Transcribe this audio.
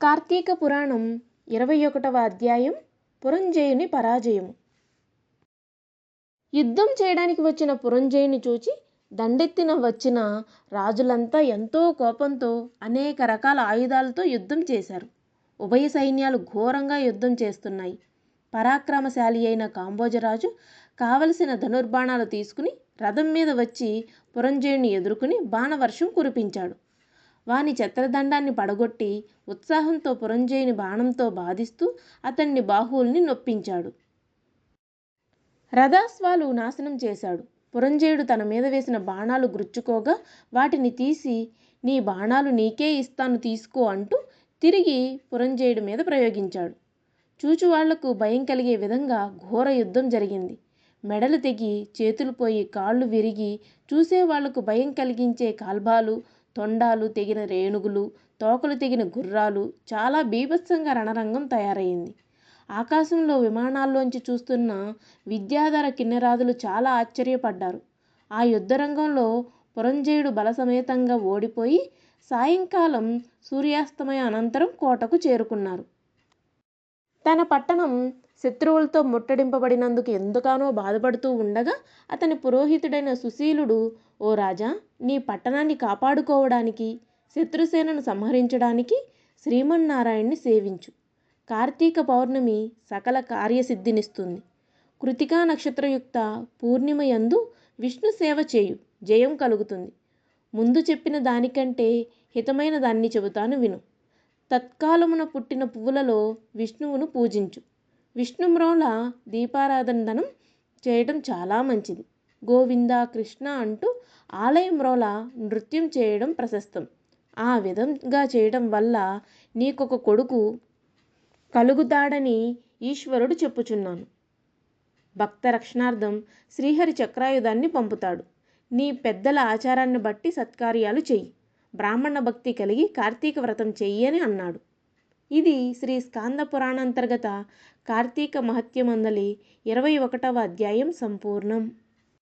కార్తీక పురాణం 21వ అధ్యాయం పురంజయుని పరాజయము. యుద్ధం చేయడానికి వచ్చిన పురంజయుని చూచి దండెత్తిన వచ్చిన రాజులంతా ఎంతో కోపంతో అనేక రకాల ఆయుధాలతో యుద్ధం చేశారు. ఉభయ సైన్యాలు ఘోరంగా యుద్ధం చేస్తున్నాయి. పరాక్రమశాలి అయిన కాంబోజరాజు కావలసిన ధనుర్బాణాలు తీసుకుని రథం మీద వచ్చి పురంజయుని ఎదుర్కొని బాణవర్షం కురిపించాడు. వాని ఛత్రదండాన్ని పడగొట్టి ఉత్సాహంతో పురంజయుని బాణంతో బాధిస్తూ అతన్ని బాహువుల్ని నొప్పించాడు. రథాశ్వాలు నాశనం చేశాడు. పురంజయుడు తన మీద వేసిన బాణాలు గుచ్చుకోగా వాటిని తీసి నీ బాణాలు నీకే ఇస్తాను తీసుకో అంటూ తిరిగి పురంజయుడి మీద ప్రయోగించాడు. చూచువాళ్లకు భయం కలిగే విధంగా ఘోర యుద్ధం జరిగింది. మెడలు తెగి చేతులు పోయి కాళ్ళు విరిగి చూసేవాళ్లకు భయం కలిగించే కాల్బాలు, తొండాలు తెగిన రేణుగులు, తోకలు తెగిన గుర్రాలు, చాలా బీభత్సంగా రణరంగం తయారైంది. ఆకాశంలో విమానాల్లోంచి చూస్తున్న విద్యాధర కిన్నెరాదులు చాలా ఆశ్చర్యపడ్డారు. ఆ యుద్ధరంగంలో పురంజయుడు బలసమేతంగా ఓడిపోయి సాయంకాలం సూర్యాస్తమయ అనంతరం కోటకు చేరుకున్నారు. తన పట్టణం శత్రువులతో ముట్టడింపబడినందుకు ఎందుకనో బాధపడుతూ ఉండగా అతని పురోహితుడైన సుశీలుడు, ఓ రాజా, నీ పట్టణాన్ని కాపాడుకోవడానికి, శత్రుసేనను సంహరించడానికి శ్రీమన్నారాయణ్ణి సేవించు. కార్తీక పౌర్ణమి సకల కార్యసిద్ధినిస్తుంది. కృతికా నక్షత్రయుక్త పూర్ణిమ యందు విష్ణు సేవ చేయు, జయం కలుగుతుంది. ముందు చెప్పిన దానికంటే హితమైన దాన్ని చెబుతాను విను. తత్కాలమున పుట్టిన పువ్వులలో విష్ణువును పూజించు. విష్ణుమ్రోల దీపారాధనం చేయటం చాలా మంచిది. గోవింద కృష్ణ అంటూ ఆలయంరోల నృత్యం చేయడం ప్రశస్తం. ఆ విధంగా చేయడం వల్ల నీకొక కొడుకు కలుగుతాడని ఈశ్వరుడు చెప్పుచున్నాను. భక్త రక్షణార్థం శ్రీహరి చక్రాయుధాన్ని పంపుతాడు. నీ పెద్దల ఆచారాన్ని బట్టి సత్కార్యాలు చెయ్యి. బ్రాహ్మణ భక్తి కలిగి కార్తీక వ్రతం చెయ్యి అని అన్నాడు. ఇది శ్రీ స్కాంద పురాణాంతర్గత కార్తీక మహత్యమందలి 21వ అధ్యాయం సంపూర్ణం.